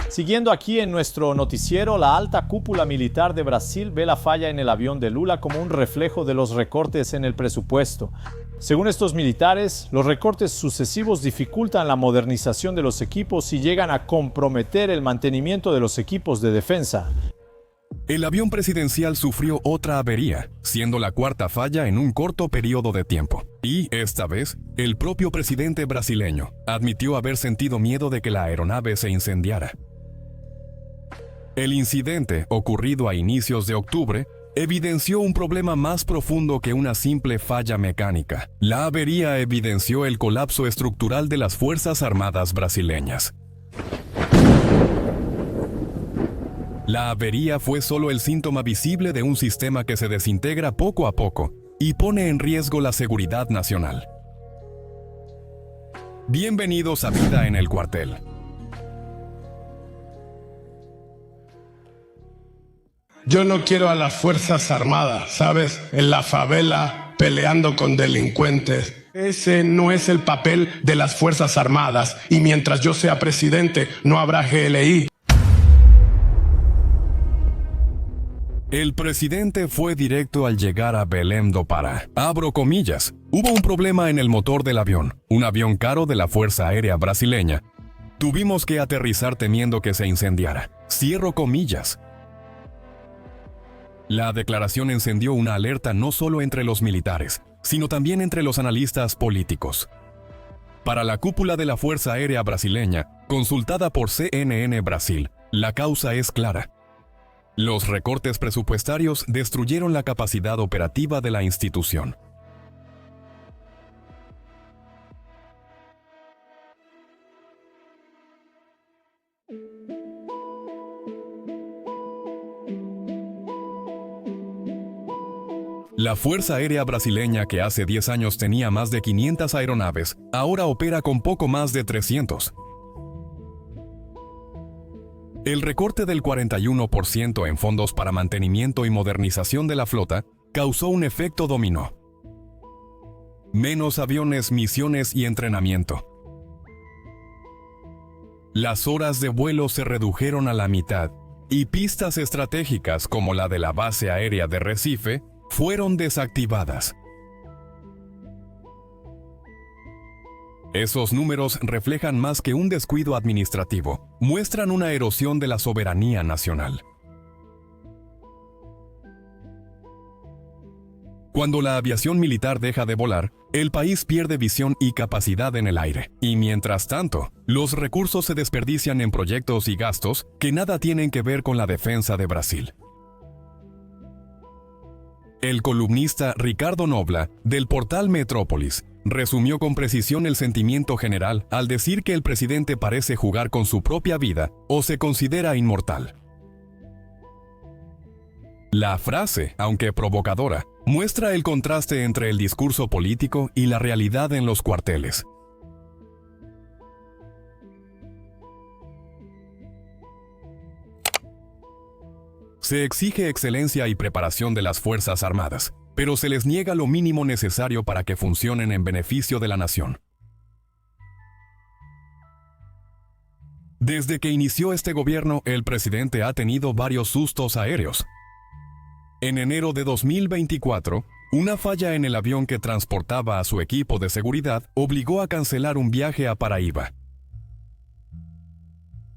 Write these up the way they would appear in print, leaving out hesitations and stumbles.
Siguiendo aquí en nuestro noticiero, la alta cúpula militar de Brasil ve la falla en el avión de Lula como un reflejo de los recortes en el presupuesto. Según estos militares, los recortes sucesivos dificultan la modernización de los equipos y llegan a comprometer el mantenimiento de los equipos de defensa. El avión presidencial sufrió otra avería, siendo la cuarta falla en un corto periodo de tiempo. Y, esta vez, el propio presidente brasileño admitió haber sentido miedo de que la aeronave se incendiara. El incidente, ocurrido a inicios de octubre, evidenció un problema más profundo que una simple falla mecánica. La avería evidenció el colapso estructural de las Fuerzas Armadas brasileñas. La avería fue solo el síntoma visible de un sistema que se desintegra poco a poco y pone en riesgo la seguridad nacional. Bienvenidos a Vida en el Cuartel. Yo no quiero a las Fuerzas Armadas, ¿sabes? En la favela peleando con delincuentes. Ese no es el papel de las Fuerzas Armadas. Y mientras yo sea presidente, no habrá GLI. El presidente fue directo al llegar a Belém do Pará. Abro comillas. Hubo un problema en el motor del avión, un avión caro de la Fuerza Aérea Brasileña. Tuvimos que aterrizar temiendo que se incendiara. Cierro comillas. La declaración encendió una alerta no solo entre los militares, sino también entre los analistas políticos. Para la cúpula de la Fuerza Aérea Brasileña, consultada por CNN Brasil, la causa es clara. Los recortes presupuestarios destruyeron la capacidad operativa de la institución. La Fuerza Aérea Brasileña, que hace 10 años tenía más de 500 aeronaves, ahora opera con poco más de 300. El recorte del 41% en fondos para mantenimiento y modernización de la flota causó un efecto dominó. Menos aviones, misiones y entrenamiento. Las horas de vuelo se redujeron a la mitad y pistas estratégicas como la de la base aérea de Recife fueron desactivadas. Esos números reflejan más que un descuido administrativo, muestran una erosión de la soberanía nacional. Cuando la aviación militar deja de volar, el país pierde visión y capacidad en el aire. Y mientras tanto, los recursos se desperdician en proyectos y gastos que nada tienen que ver con la defensa de Brasil. El columnista Ricardo Nobla, del portal Metrópolis, resumió con precisión el sentimiento general al decir que el presidente parece jugar con su propia vida o se considera inmortal. La frase, aunque provocadora, muestra el contraste entre el discurso político y la realidad en los cuarteles. Se exige excelencia y preparación de las Fuerzas Armadas, pero se les niega lo mínimo necesario para que funcionen en beneficio de la nación. Desde que inició este gobierno, el presidente ha tenido varios sustos aéreos. En enero de 2024, una falla en el avión que transportaba a su equipo de seguridad obligó a cancelar un viaje a Paraíba.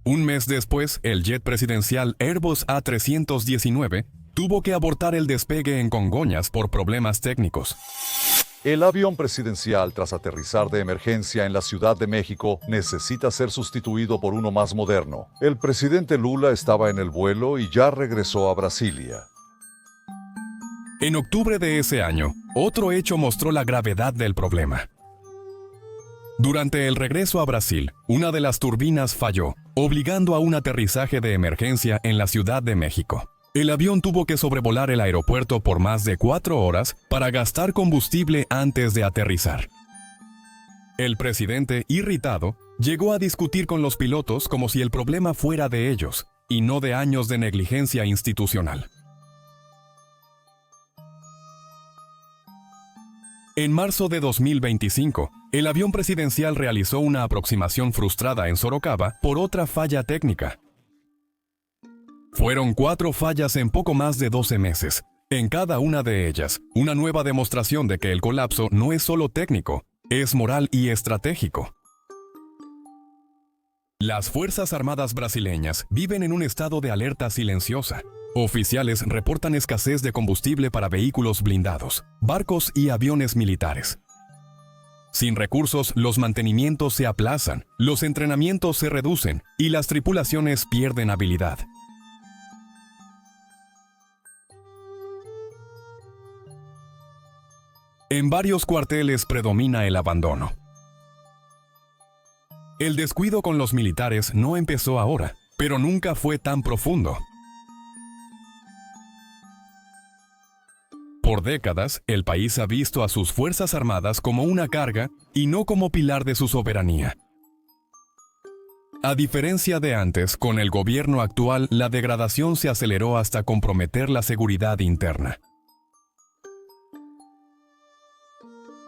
Un mes después, el jet presidencial Airbus A319 tuvo que abortar el despegue en Congonhas por problemas técnicos. El avión presidencial, tras aterrizar de emergencia en la Ciudad de México, necesita ser sustituido por uno más moderno. El presidente Lula estaba en el vuelo y ya regresó a Brasilia. En octubre de ese año, otro hecho mostró la gravedad del problema. Durante el regreso a Brasil, una de las turbinas falló, obligando a un aterrizaje de emergencia en la Ciudad de México. El avión tuvo que sobrevolar el aeropuerto por más de 4 horas para gastar combustible antes de aterrizar. El presidente, irritado, llegó a discutir con los pilotos como si el problema fuera de ellos y no de años de negligencia institucional. En marzo de 2025, el avión presidencial realizó una aproximación frustrada en Sorocaba por otra falla técnica. Fueron 4 fallas en poco más de 12 meses. En cada una de ellas, una nueva demostración de que el colapso no es solo técnico, es moral y estratégico. Las Fuerzas Armadas brasileñas viven en un estado de alerta silenciosa. Oficiales reportan escasez de combustible para vehículos blindados, barcos y aviones militares. Sin recursos, los mantenimientos se aplazan, los entrenamientos se reducen y las tripulaciones pierden habilidad. En varios cuarteles predomina el abandono. El descuido con los militares no empezó ahora, pero nunca fue tan profundo. Por décadas, el país ha visto a sus Fuerzas Armadas como una carga y no como pilar de su soberanía. A diferencia de antes, con el gobierno actual, la degradación se aceleró hasta comprometer la seguridad interna.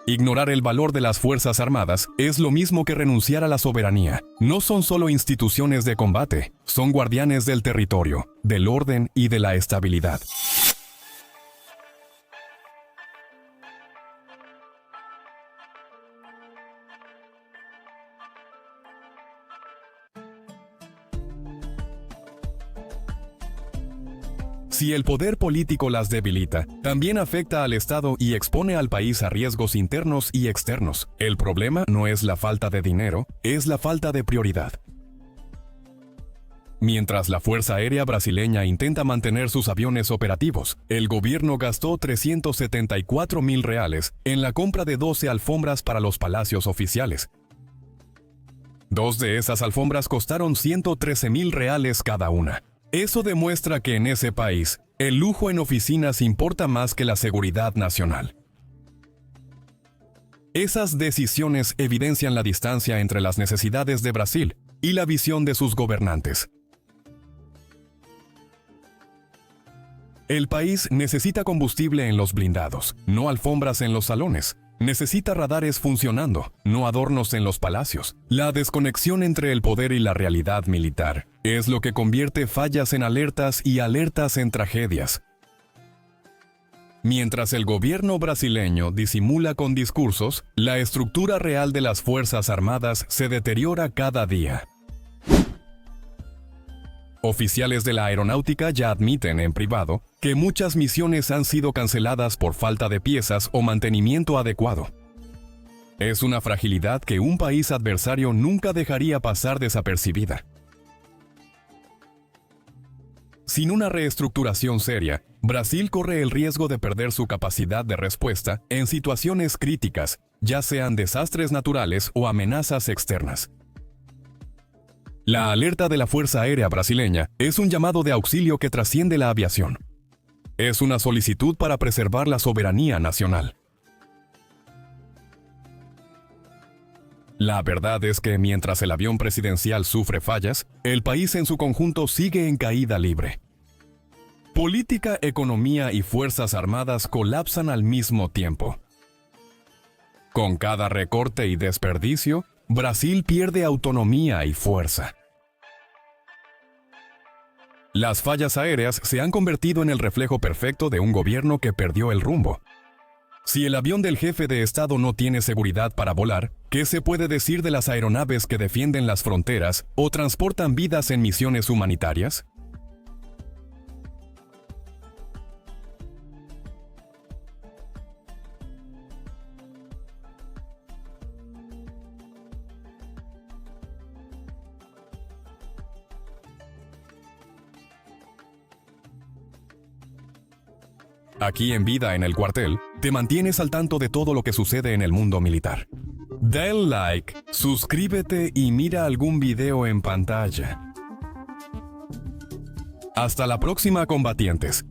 Ignorar el valor de las Fuerzas Armadas es lo mismo que renunciar a la soberanía. No son solo instituciones de combate, son guardianes del territorio, del orden y de la estabilidad. Si el poder político las debilita, también afecta al Estado y expone al país a riesgos internos y externos. El problema no es la falta de dinero, es la falta de prioridad. Mientras la Fuerza Aérea brasileña intenta mantener sus aviones operativos, el gobierno gastó 374.000 reales en la compra de 12 alfombras para los palacios oficiales. 2 de esas alfombras costaron 113.000 reales cada una. Eso demuestra que en ese país, el lujo en oficinas importa más que la seguridad nacional. Esas decisiones evidencian la distancia entre las necesidades de Brasil y la visión de sus gobernantes. El país necesita combustible en los blindados, no alfombras en los salones. Necesita radares funcionando, no adornos en los palacios. La desconexión entre el poder y la realidad militar es lo que convierte fallas en alertas y alertas en tragedias. Mientras el gobierno brasileño disimula con discursos, la estructura real de las Fuerzas Armadas se deteriora cada día. Oficiales de la aeronáutica ya admiten en privado que muchas misiones han sido canceladas por falta de piezas o mantenimiento adecuado. Es una fragilidad que un país adversario nunca dejaría pasar desapercibida. Sin una reestructuración seria, Brasil corre el riesgo de perder su capacidad de respuesta en situaciones críticas, ya sean desastres naturales o amenazas externas. La alerta de la Fuerza Aérea brasileña es un llamado de auxilio que trasciende la aviación. Es una solicitud para preservar la soberanía nacional. La verdad es que mientras el avión presidencial sufre fallas, el país en su conjunto sigue en caída libre. Política, economía y Fuerzas Armadas colapsan al mismo tiempo. Con cada recorte y desperdicio, Brasil pierde autonomía y fuerza. Las fallas aéreas se han convertido en el reflejo perfecto de un gobierno que perdió el rumbo. Si el avión del jefe de Estado no tiene seguridad para volar, ¿qué se puede decir de las aeronaves que defienden las fronteras o transportan vidas en misiones humanitarias? Aquí en Vida en el Cuartel, te mantienes al tanto de todo lo que sucede en el mundo militar. Da el like, suscríbete y mira algún video en pantalla. Hasta la próxima, combatientes.